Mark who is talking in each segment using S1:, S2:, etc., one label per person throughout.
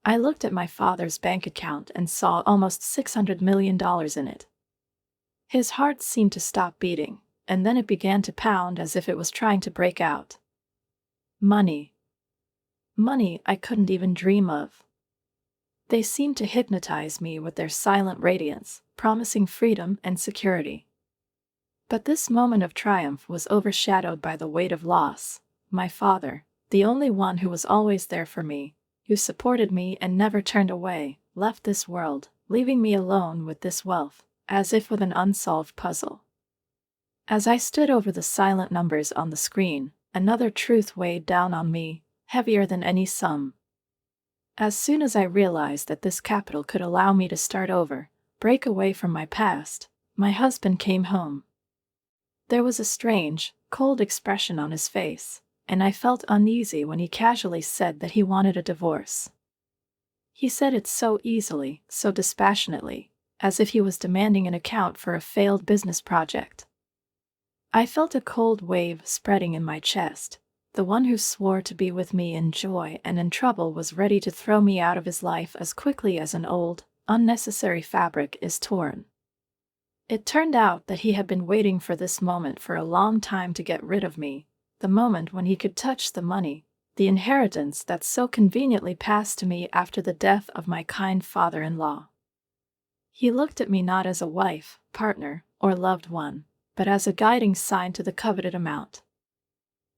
S1: I looked at my father's bank account and saw almost $600 million in it. His heart seemed to stop beating, and then it began to pound as if it was trying to break out. Money. Money I couldn't even dream of. They seemed to hypnotize me with their silent radiance, promising freedom and security. But this moment of triumph was overshadowed by the weight of loss. My father, the only one who was always there for me, who supported me and never turned away, left this world, leaving me alone with this wealth, as if with an unsolved puzzle. As I stood over the silent numbers on the screen, another truth weighed down on me, heavier than any sum. As soon as I realized that this capital could allow me to start over, break away from my past, my husband came home. There was a strange, cold expression on his face, and I felt uneasy when he casually said that he wanted a divorce. He said it so easily, so dispassionately, as if he was demanding an account for a failed business project. I felt a cold wave spreading in my chest. The one who swore to be with me in joy and in trouble was ready to throw me out of his life as quickly as an old, unnecessary fabric is torn. It turned out that he had been waiting for this moment for a long time to get rid of me, the moment when he could touch the money, the inheritance that so conveniently passed to me after the death of my kind father-in-law. He looked at me not as a wife, partner, or loved one, but as a guiding sign to the coveted amount.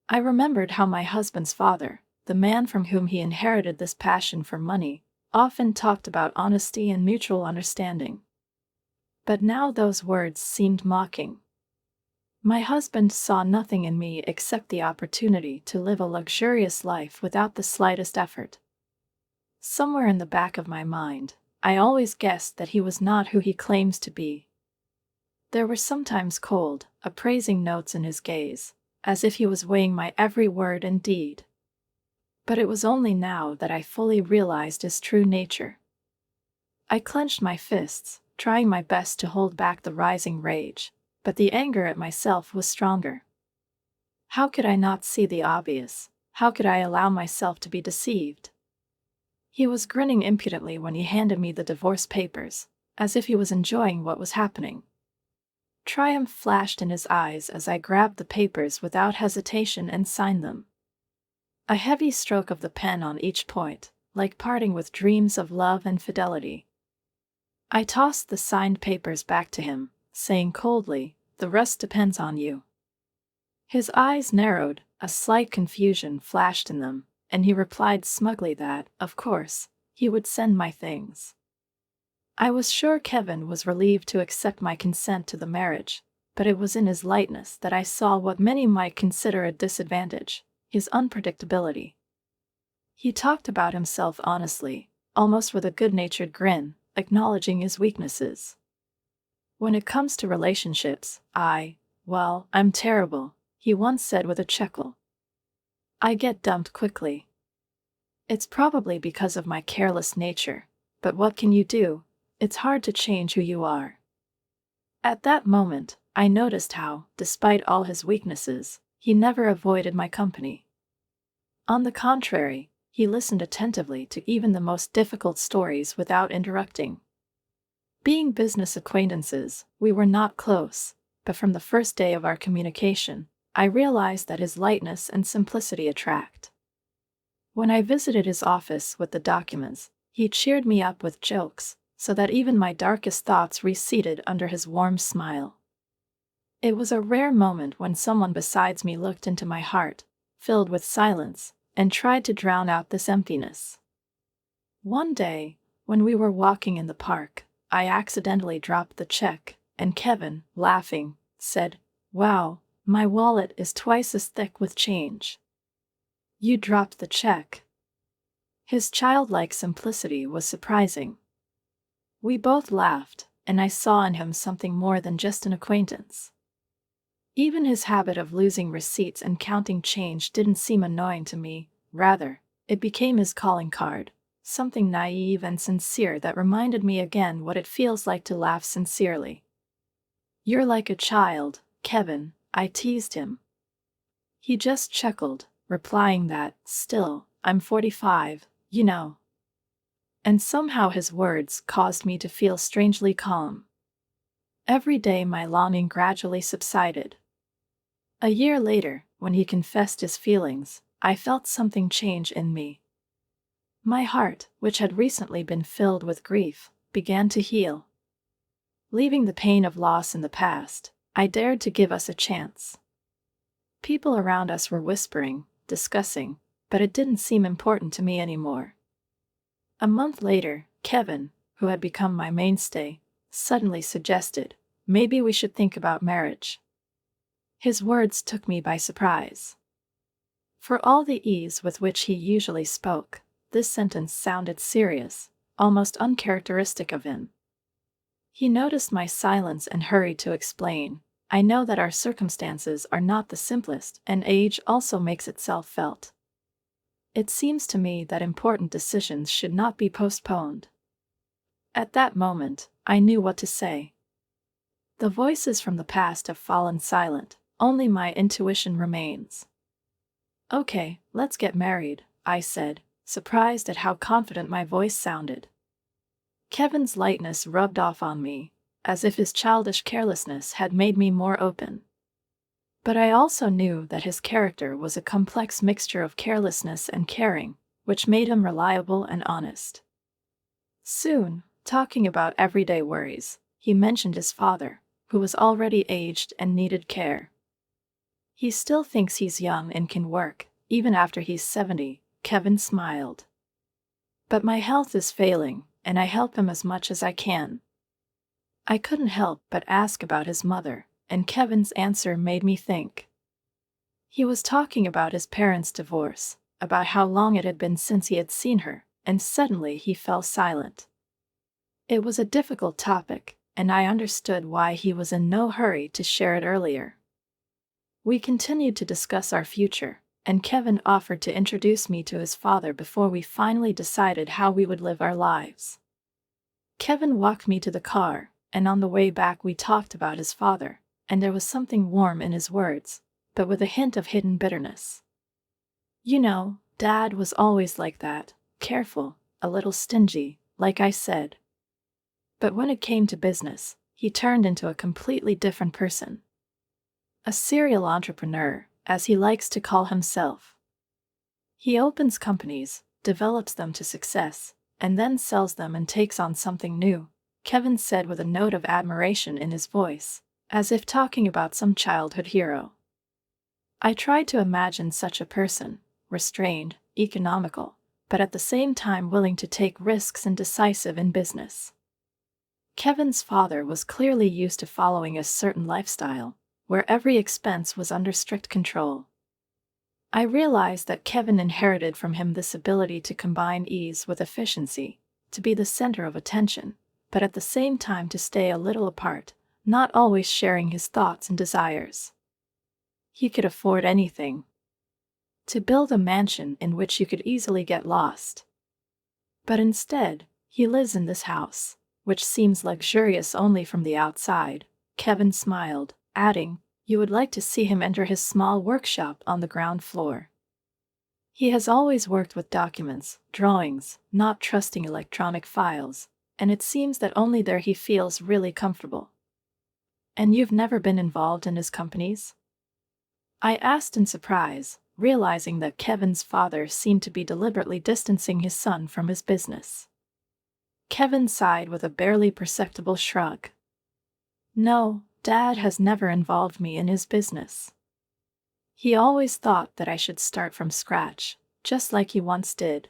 S1: I remembered how my husband's father, the man from whom he inherited this passion for money, often talked about honesty and mutual understanding. But now those words seemed mocking. My husband saw nothing in me except the opportunity to live a luxurious life without the slightest effort. Somewhere in the back of my mind, I always guessed that he was not who he claims to be. There were sometimes cold, appraising notes in his gaze, as if he was weighing my every word and deed. But it was only now that I fully realized his true nature. I clenched my fists, trying my best to hold back the rising rage, but the anger at myself was stronger. How could I not see the obvious? How could I allow myself to be deceived? He was grinning impudently when he handed me the divorce papers, as if he was enjoying what was happening. Triumph flashed in his eyes as I grabbed the papers without hesitation and signed them. A heavy stroke of the pen on each point, like parting with dreams of love and fidelity. I tossed the signed papers back to him, saying coldly, "The rest depends on you." His eyes narrowed, a slight confusion flashed in them, and he replied smugly that, of course, he would send my things. I was sure Kevin was relieved to accept my consent to the marriage, but it was in his lightness that I saw what many might consider a disadvantage, his unpredictability. He talked about himself honestly, almost with a good-natured grin, acknowledging his weaknesses. "When it comes to relationships, I'm terrible," he once said with a chuckle. "I get dumped quickly. It's probably because of my careless nature, but what can you do? It's hard to change who you are." At that moment, I noticed how, despite all his weaknesses, he never avoided my company. On the contrary, he listened attentively to even the most difficult stories without interrupting. Being business acquaintances, we were not close, but from the first day of our communication, I realized that his lightness and simplicity attract. When I visited his office with the documents, he cheered me up with jokes, so that even my darkest thoughts receded under his warm smile. It was a rare moment when someone besides me looked into my heart, filled with silence, and tried to drown out this emptiness. One day, when we were walking in the park, I accidentally dropped the check, and Kevin, laughing, said, "Wow, my wallet is twice as thick with change." "You dropped the check." His childlike simplicity was surprising. We both laughed, and I saw in him something more than just an acquaintance. Even his habit of losing receipts and counting change didn't seem annoying to me, rather, it became his calling card, something naive and sincere that reminded me again what it feels like to laugh sincerely. "You're like a child, Kevin," I teased him. He just chuckled, replying that, "Still, I'm 45, you know." and somehow his words caused me to feel strangely calm. Every day my longing gradually subsided. A year later, when he confessed his feelings, I felt something change in me. My heart, which had recently been filled with grief, began to heal. Leaving the pain of loss in the past, I dared to give us a chance. People around us were whispering, discussing, but it didn't seem important to me anymore. A month later, Kevin, who had become my mainstay, suddenly suggested, maybe we should think about marriage. His words took me by surprise. For all the ease with which he usually spoke, this sentence sounded serious, almost uncharacteristic of him. He noticed my silence and hurried to explain, I know that our circumstances are not the simplest, and age also makes itself felt. It seems to me that important decisions should not be postponed. At that moment, I knew what to say. The voices from the past have fallen silent, only my intuition remains. Okay, let's get married, I said, surprised at how confident my voice sounded. Kevin's lightness rubbed off on me, as if his childish carelessness had made me more open. But I also knew that his character was a complex mixture of carelessness and caring, which made him reliable and honest. Soon, talking about everyday worries, he mentioned his father, who was already aged and needed care. He still thinks he's young and can work, even after he's 70, Kevin smiled. But my health is failing, and I help him as much as I can. I couldn't help but ask about his mother, and Kevin's answer made me think. He was talking about his parents' divorce, about how long it had been since he had seen her, and suddenly he fell silent. It was a difficult topic, and I understood why he was in no hurry to share it earlier. We continued to discuss our future, and Kevin offered to introduce me to his father before we finally decided how we would live our lives. Kevin walked me to the car, and on the way back we talked about his father, and there was something warm in his words, but with a hint of hidden bitterness. You know, Dad was always like that, careful, a little stingy, like I said. But when it came to business, he turned into a completely different person. A serial entrepreneur, as he likes to call himself. He opens companies, develops them to success, and then sells them and takes on something new, Kevin said with a note of admiration in his voice, as if talking about some childhood hero. I tried to imagine such a person, restrained, economical, but at the same time willing to take risks and decisive in business. Kevin's father was clearly used to following a certain lifestyle, where every expense was under strict control. I realized that Kevin inherited from him this ability to combine ease with efficiency, to be the center of attention, but at the same time to stay a little apart, not always sharing his thoughts and desires. He could afford anything. To build a mansion in which you could easily get lost. But instead, he lives in this house, which seems luxurious only from the outside. Kevin smiled, adding, you would like to see him enter his small workshop on the ground floor. He has always worked with documents, drawings, not trusting electronic files, and it seems that only there he feels really comfortable. And you've never been involved in his companies? I asked in surprise, realizing that Kevin's father seemed to be deliberately distancing his son from his business. Kevin sighed with a barely perceptible shrug. No, Dad has never involved me in his business. He always thought that I should start from scratch, just like he once did.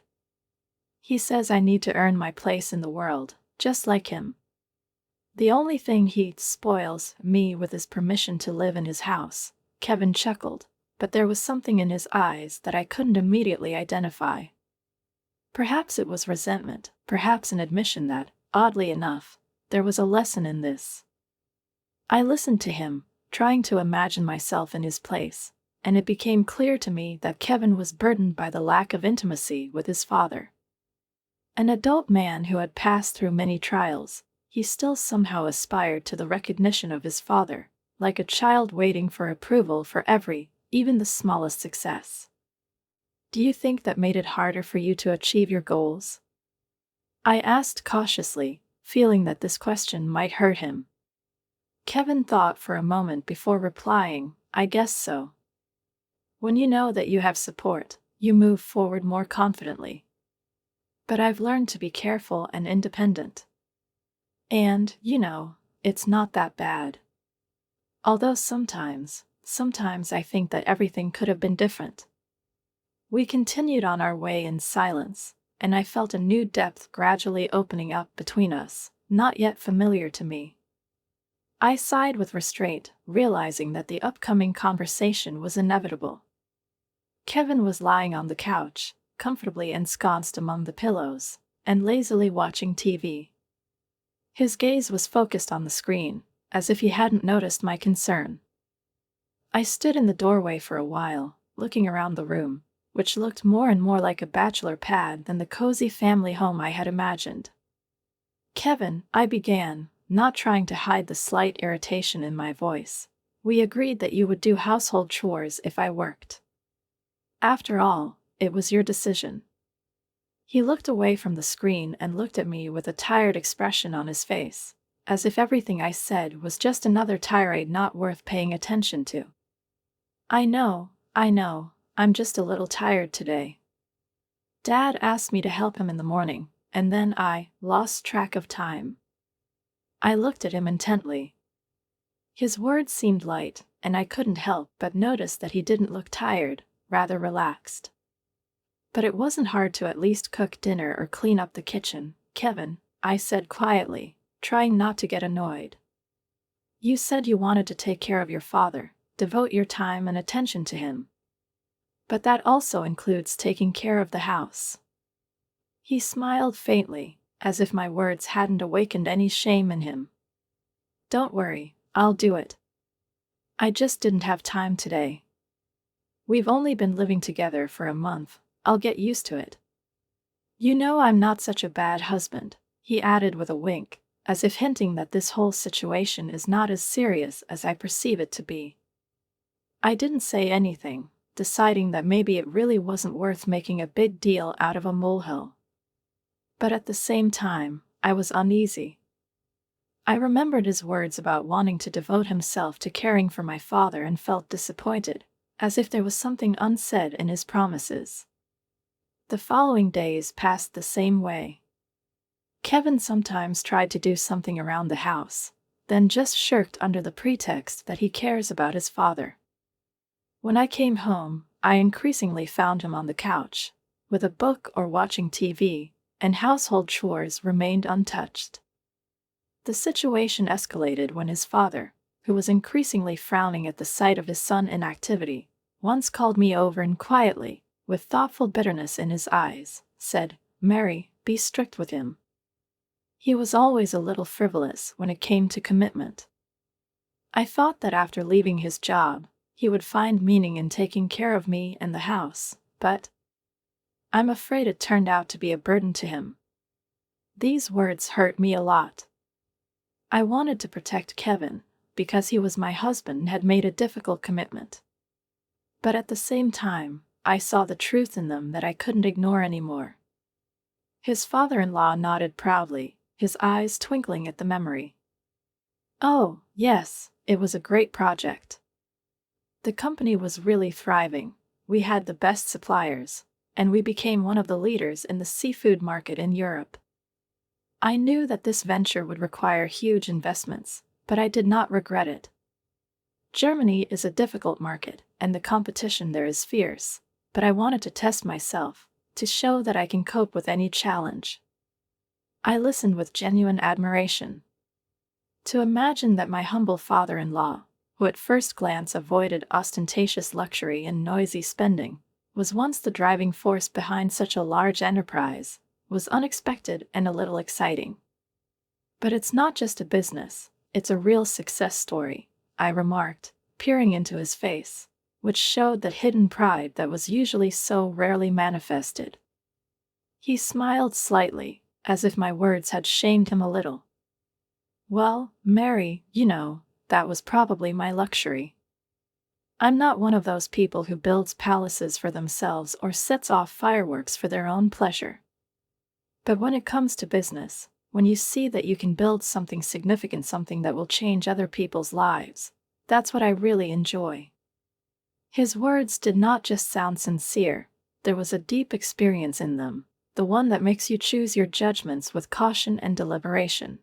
S1: He says I need to earn my place in the world, just like him. The only thing he spoils me with is permission to live in his house, Kevin chuckled, but there was something in his eyes that I couldn't immediately identify. Perhaps it was resentment, perhaps an admission that, oddly enough, there was a lesson in this. I listened to him, trying to imagine myself in his place, and it became clear to me that Kevin was burdened by the lack of intimacy with his father. An adult man who had passed through many trials, he still somehow aspired to the recognition of his father, like a child waiting for approval for every, even the smallest success. Do you think that made it harder for you to achieve your goals? I asked cautiously, feeling that this question might hurt him. Kevin thought for a moment before replying, I guess so. When you know that you have support, you move forward more confidently. But I've learned to be careful and independent. And, it's not that bad. Although sometimes I think that everything could have been different. We continued on our way in silence, and I felt a new depth gradually opening up between us, not yet familiar to me. I sighed with restraint, realizing that the upcoming conversation was inevitable. Kevin was lying on the couch, comfortably ensconced among the pillows, and lazily watching TV. His gaze was focused on the screen, as if he hadn't noticed my concern. I stood in the doorway for a while, looking around the room, which looked more and more like a bachelor pad than the cozy family home I had imagined. Kevin, I began, not trying to hide the slight irritation in my voice. We agreed that you would do household chores if I worked. After all, it was your decision. He looked away from the screen and looked at me with a tired expression on his face, as if everything I said was just another tirade not worth paying attention to. I know, I'm just a little tired today. Dad asked me to help him in the morning, and then I lost track of time. I looked at him intently. His words seemed light, and I couldn't help but notice that he didn't look tired, rather relaxed. But it wasn't hard to at least cook dinner or clean up the kitchen, Kevin, I said quietly, trying not to get annoyed. You said you wanted to take care of your father, devote your time and attention to him. But that also includes taking care of the house. He smiled faintly, as if my words hadn't awakened any shame in him. Don't worry, I'll do it. I just didn't have time today. We've only been living together for a month. I'll get used to it. You know I'm not such a bad husband, he added with a wink, as if hinting that this whole situation is not as serious as I perceive it to be. I didn't say anything, deciding that maybe it really wasn't worth making a big deal out of a molehill. But at the same time, I was uneasy. I remembered his words about wanting to devote himself to caring for my father and felt disappointed, as if there was something unsaid in his promises. The following days passed the same way. Kevin sometimes tried to do something around the house, then just shirked under the pretext that he cares about his father. When I came home, I increasingly found him on the couch, with a book or watching TV, and household chores remained untouched. The situation escalated when his father, who was increasingly frowning at the sight of his son's inactivity, once called me over and quietly, with thoughtful bitterness in his eyes, said, "Mary, be strict with him." He was always a little frivolous when it came to commitment. I thought that after leaving his job, he would find meaning in taking care of me and the house, but I'm afraid it turned out to be a burden to him. These words hurt me a lot. I wanted to protect Kevin, because he was my husband and had made a difficult commitment. But at the same time, I saw the truth in them that I couldn't ignore anymore. His father-in-law nodded proudly, his eyes twinkling at the memory. Oh, yes, it was a great project. The company was really thriving, we had the best suppliers, and we became one of the leaders in the seafood market in Europe. I knew that this venture would require huge investments, but I did not regret it. Germany is a difficult market, and the competition there is fierce, but I wanted to test myself, to show that I can cope with any challenge. I listened with genuine admiration. To imagine that my humble father-in-law, who at first glance avoided ostentatious luxury and noisy spending, was once the driving force behind such a large enterprise, was unexpected and a little exciting. But it's not just a business, it's a real success story, I remarked, peering into his face, which showed that hidden pride that was usually so rarely manifested. He smiled slightly, as if my words had shamed him a little. Well, Mary, that was probably my luxury. I'm not one of those people who builds palaces for themselves or sets off fireworks for their own pleasure. But when it comes to business, when you see that you can build something significant, something that will change other people's lives, that's what I really enjoy. His words did not just sound sincere, there was a deep experience in them, the one that makes you choose your judgments with caution and deliberation.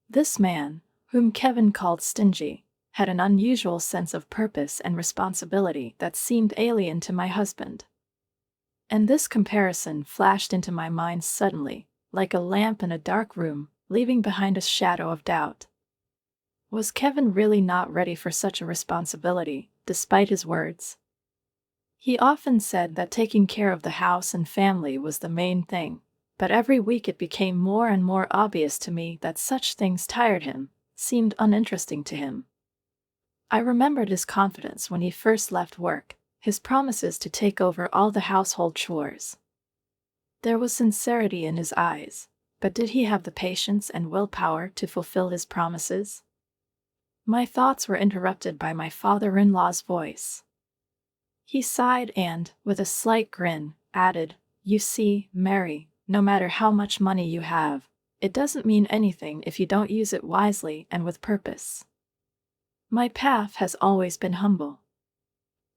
S1: This man, whom Kevin called stingy, had an unusual sense of purpose and responsibility that seemed alien to my husband. And this comparison flashed into my mind suddenly, like a lamp in a dark room, leaving behind a shadow of doubt. Was Kevin really not ready for such a responsibility, despite his words? He often said that taking care of the house and family was the main thing, but every week it became more and more obvious to me that such things tired him, seemed uninteresting to him. I remembered his confidence when he first left work, his promises to take over all the household chores. There was sincerity in his eyes, but did he have the patience and willpower to fulfill his promises? My thoughts were interrupted by my father-in-law's voice. He sighed and, with a slight grin, added, "You see, Mary, no matter how much money you have, it doesn't mean anything if you don't use it wisely and with purpose. My path has always been humble.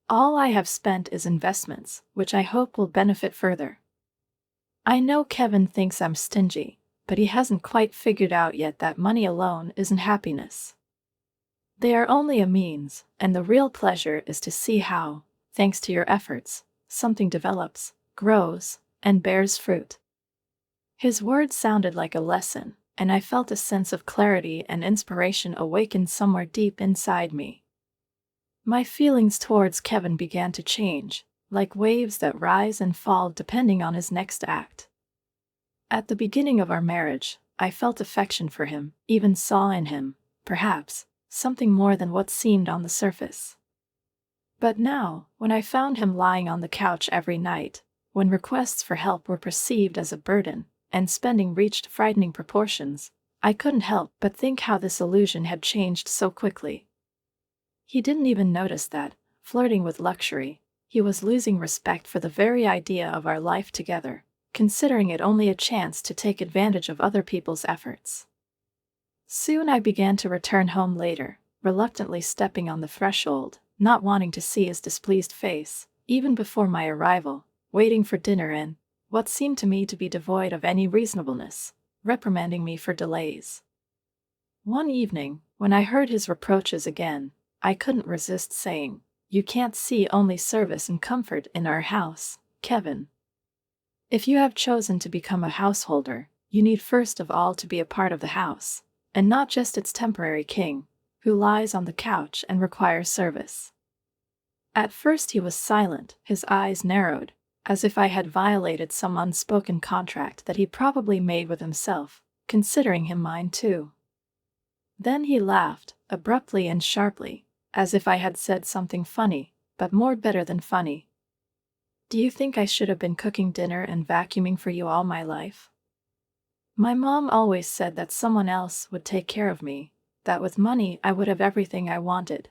S1: All I have spent is investments, which I hope will benefit further. I know Kevin thinks I'm stingy, but he hasn't quite figured out yet that money alone isn't happiness. They are only a means, and the real pleasure is to see how, thanks to your efforts, something develops, grows, and bears fruit." His words sounded like a lesson, and I felt a sense of clarity and inspiration awaken somewhere deep inside me. My feelings towards Kevin began to change, like waves that rise and fall depending on his next act. At the beginning of our marriage, I felt affection for him, even saw in him, perhaps, something more than what seemed on the surface. But now, when I found him lying on the couch every night, when requests for help were perceived as a burden, and spending reached frightening proportions, I couldn't help but think how this illusion had changed so quickly. He didn't even notice that, flirting with luxury, he was losing respect for the very idea of our life together, considering it only a chance to take advantage of other people's efforts. Soon I began to return home later, reluctantly stepping on the threshold, not wanting to see his displeased face, even before my arrival, waiting for dinner and, what seemed to me to be devoid of any reasonableness, reprimanding me for delays. One evening, when I heard his reproaches again, I couldn't resist saying, "You can't see only service and comfort in our house, Kevin. If you have chosen to become a householder, you need first of all to be a part of the house, and not just its temporary king, who lies on the couch and requires service." At first he was silent, his eyes narrowed, as if I had violated some unspoken contract that he probably made with himself, considering him mine too. Then he laughed, abruptly and sharply, as if I had said something funny, but more bitter than funny. "Do you think I should have been cooking dinner and vacuuming for you all my life? My mom always said that someone else would take care of me, that with money I would have everything I wanted.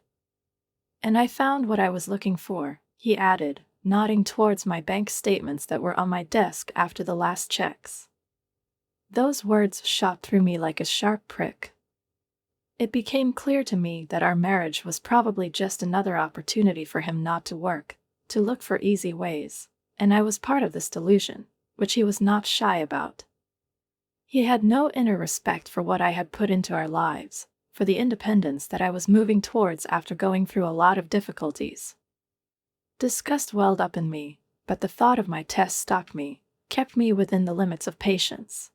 S1: And I found what I was looking for," he added, nodding towards my bank statements that were on my desk after the last checks. Those words shot through me like a sharp prick. It became clear to me that our marriage was probably just another opportunity for him not to work, to look for easy ways, and I was part of this delusion, which he was not shy about. He had no inner respect for what I had put into our lives, for the independence that I was moving towards after going through a lot of difficulties. Disgust welled up in me, but the thought of my test stopped me, kept me within the limits of patience.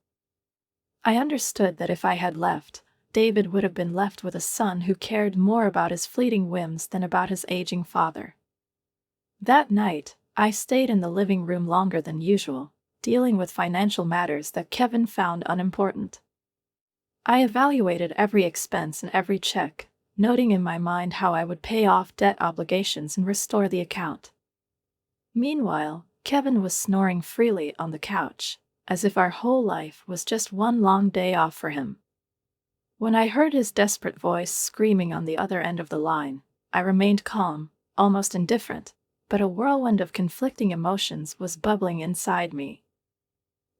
S1: I understood that if I had left, David would have been left with a son who cared more about his fleeting whims than about his aging father. That night, I stayed in the living room longer than usual, dealing with financial matters that Kevin found unimportant. I evaluated every expense and every check, noting in my mind how I would pay off debt obligations and restore the account. Meanwhile, Kevin was snoring freely on the couch, as if our whole life was just one long day off for him. When I heard his desperate voice screaming on the other end of the line, I remained calm, almost indifferent, but a whirlwind of conflicting emotions was bubbling inside me.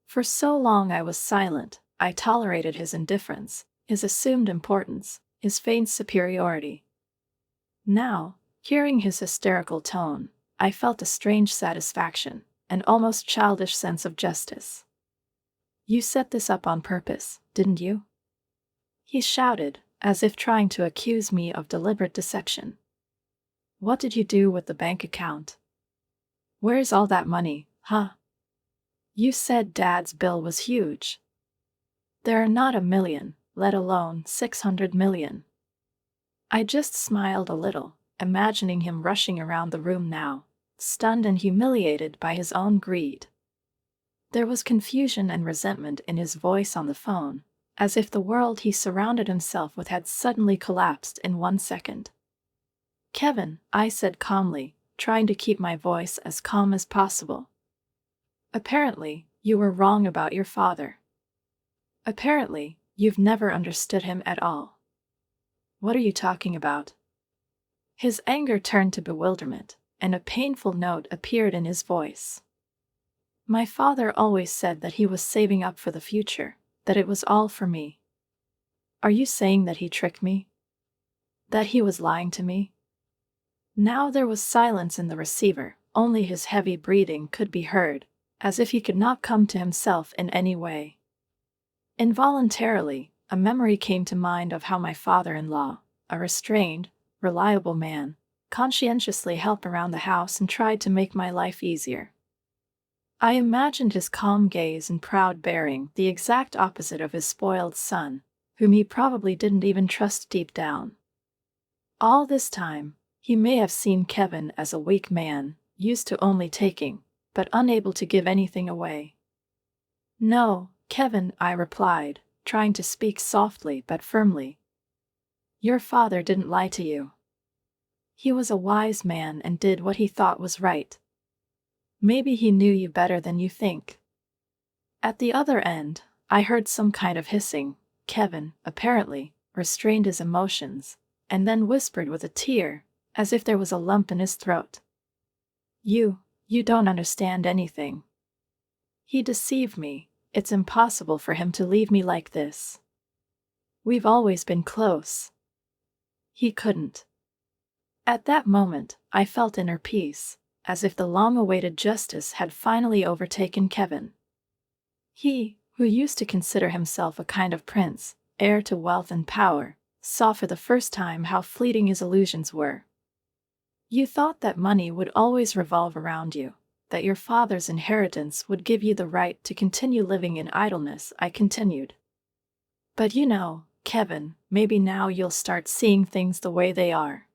S1: For so long I was silent. I tolerated his indifference, his assumed importance, his feigned superiority. Now, hearing his hysterical tone, I felt a strange satisfaction, an almost childish sense of justice. "You set this up on purpose, didn't you?" he shouted, as if trying to accuse me of deliberate deception. "What did you do with the bank account? Where's all that money, huh? You said Dad's bill was huge. There are not 1 million, let alone 600 million. I just smiled a little, imagining him rushing around the room now, stunned and humiliated by his own greed. There was confusion and resentment in his voice on the phone, as if the world he surrounded himself with had suddenly collapsed in 1 second. "Kevin," I said calmly, trying to keep my voice as calm as possible. "Apparently, you were wrong about your father. Apparently, you've never understood him at all." "What are you talking about?" His anger turned to bewilderment, and a painful note appeared in his voice. "My father always said that he was saving up for the future, that it was all for me. Are you saying that he tricked me? That he was lying to me?" Now there was silence in the receiver, only his heavy breathing could be heard, as if he could not come to himself in any way. Involuntarily, a memory came to mind of how my father-in-law, a restrained, reliable man, conscientiously helped around the house and tried to make my life easier. I imagined his calm gaze and proud bearing, the exact opposite of his spoiled son, whom he probably didn't even trust deep down. All this time, he may have seen Kevin as a weak man, used to only taking, but unable to give anything away. "No, Kevin," I replied, trying to speak softly but firmly. "Your father didn't lie to you. He was a wise man and did what he thought was right. Maybe he knew you better than you think." At the other end, I heard some kind of hissing. Kevin, apparently, restrained his emotions, and then whispered with a tear, as if there was a lump in his throat. You don't understand anything. He deceived me. It's impossible for him to leave me like this. We've always been close. He couldn't." At that moment, I felt inner peace, as if the long-awaited justice had finally overtaken Kevin. He, who used to consider himself a kind of prince, heir to wealth and power, saw for the first time how fleeting his illusions were. "You thought that money would always revolve around you, that your father's inheritance would give you the right to continue living in idleness," I continued. "But you know, Kevin, maybe now you'll start seeing things the way they are."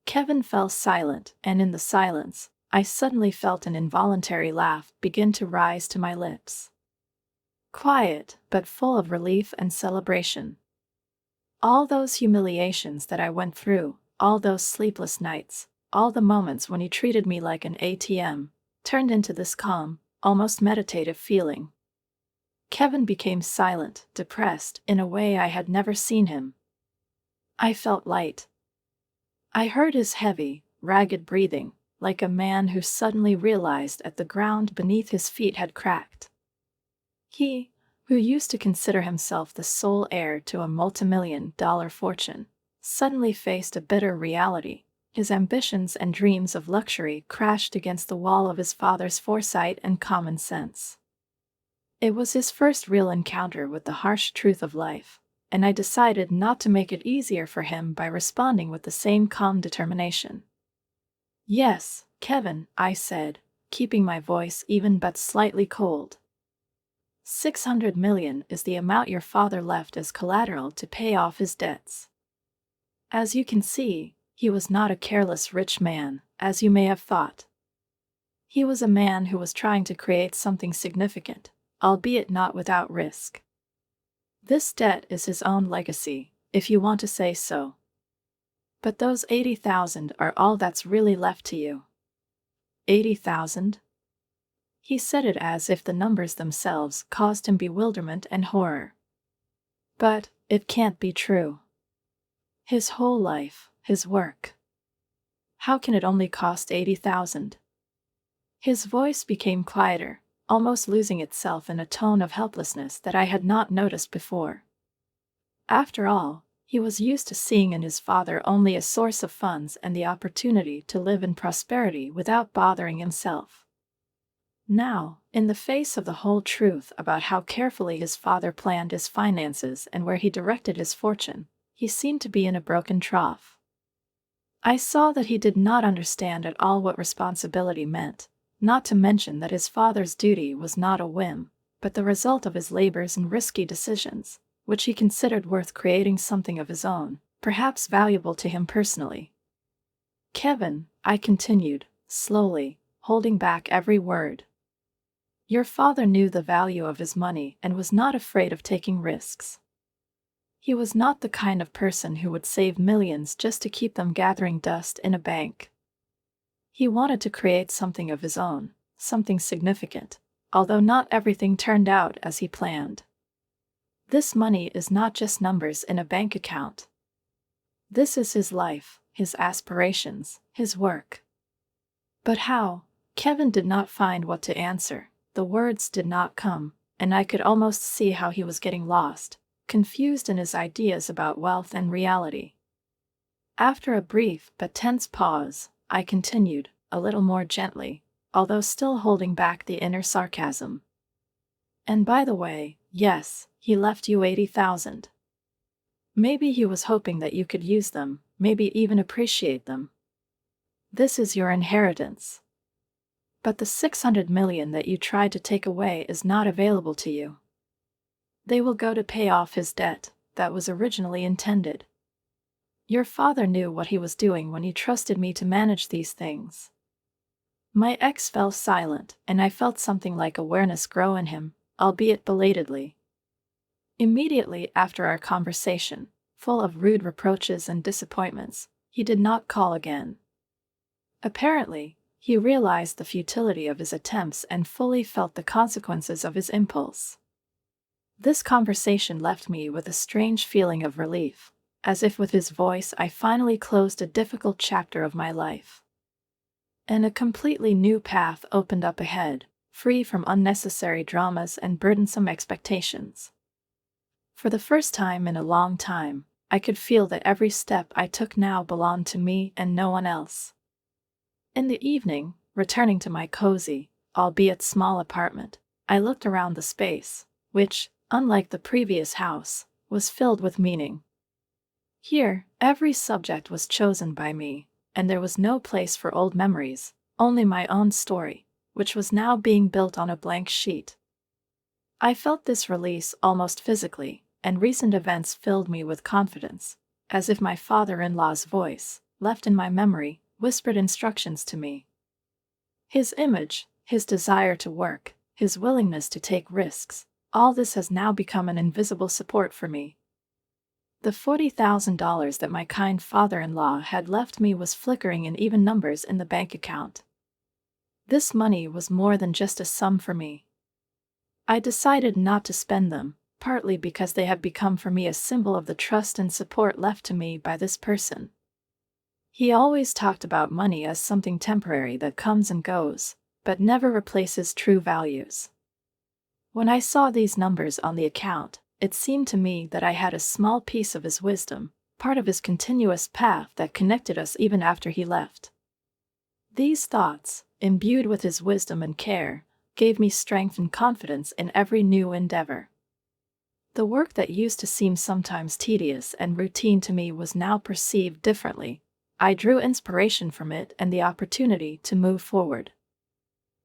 S1: Kevin fell silent, and in the silence, I suddenly felt an involuntary laugh begin to rise to my lips. Quiet, but full of relief and celebration. All those humiliations that I went through, all those sleepless nights, all the moments when he treated me like an ATM, turned into this calm, almost meditative feeling. Kevin became silent, depressed, in a way I had never seen him. I felt light. I heard his heavy, ragged breathing, like a man who suddenly realized that the ground beneath his feet had cracked. He, who used to consider himself the sole heir to a multimillion-dollar fortune, suddenly faced a bitter reality. His ambitions and dreams of luxury crashed against the wall of his father's foresight and common sense. It was his first real encounter with the harsh truth of life, and I decided not to make it easier for him by responding with the same calm determination. "Yes, Kevin," I said, keeping my voice even but slightly cold. 600 million is the amount your father left as collateral to pay off his debts. As you can see, he was not a careless rich man, as you may have thought. He was a man who was trying to create something significant, albeit not without risk. This debt is his own legacy, if you want to say so. But those 80,000 are all that's really left to you." 80,000? He said it as if the numbers themselves caused him bewilderment and horror. "But it can't be true. His whole life, his work. How can it only cost 80,000? His voice became quieter, almost losing itself in a tone of helplessness that I had not noticed before. After all, he was used to seeing in his father only a source of funds and the opportunity to live in prosperity without bothering himself. Now, in the face of the whole truth about how carefully his father planned his finances and where he directed his fortune, he seemed to be in a broken trough. I saw that he did not understand at all what responsibility meant, not to mention that his father's duty was not a whim, but the result of his labors and risky decisions, which he considered worth creating something of his own, perhaps valuable to him personally. Kevin, I continued, slowly, holding back every word. Your father knew the value of his money and was not afraid of taking risks. He was not the kind of person who would save millions just to keep them gathering dust in a bank. He wanted to create something of his own, something significant, although not everything turned out as he planned. This money is not just numbers in a bank account. This is his life, his aspirations, his work. But how? Kevin did not find what to answer. The words did not come, and I could almost see how he was getting lost, confused in his ideas about wealth and reality. After a brief but tense pause, I continued, a little more gently, although still holding back the inner sarcasm. And by the way, yes, he left you 80,000. Maybe he was hoping that you could use them, maybe even appreciate them. This is your inheritance. But the 600 million that you tried to take away is not available to you. They will go to pay off his debt that was originally intended. Your father knew what he was doing when he trusted me to manage these things. My ex fell silent, and I felt something like awareness grow in him, albeit belatedly. Immediately after our conversation, full of rude reproaches and disappointments, he did not call again. Apparently, he realized the futility of his attempts and fully felt the consequences of his impulse. This conversation left me with a strange feeling of relief, as if with his voice I finally closed a difficult chapter of my life. And a completely new path opened up ahead, free from unnecessary dramas and burdensome expectations. For the first time in a long time, I could feel that every step I took now belonged to me and no one else. In the evening, returning to my cozy, albeit small apartment, I looked around the space, which, unlike the previous house, was filled with meaning. Here, every subject was chosen by me, and there was no place for old memories, only my own story, which was now being built on a blank sheet. I felt this release almost physically, and recent events filled me with confidence, as if my father-in-law's voice, left in my memory, whispered instructions to me. His image, his desire to work, his willingness to take risks, all this has now become an invisible support for me. The $40,000 that my kind father-in-law had left me was flickering in even numbers in the bank account. This money was more than just a sum for me. I decided not to spend them, partly because they had become for me a symbol of the trust and support left to me by this person. He always talked about money as something temporary that comes and goes, but never replaces true values. When I saw these numbers on the account, it seemed to me that I had a small piece of his wisdom, part of his continuous path that connected us even after he left. These thoughts, imbued with his wisdom and care, gave me strength and confidence in every new endeavor. The work that used to seem sometimes tedious and routine to me was now perceived differently. I drew inspiration from it and the opportunity to move forward.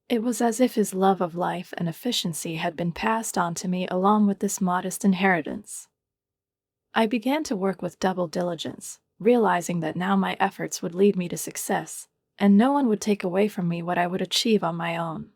S1: It was as if his love of life and efficiency had been passed on to me along with this modest inheritance. I began to work with double diligence, realizing that now my efforts would lead me to success, and no one would take away from me what I would achieve on my own.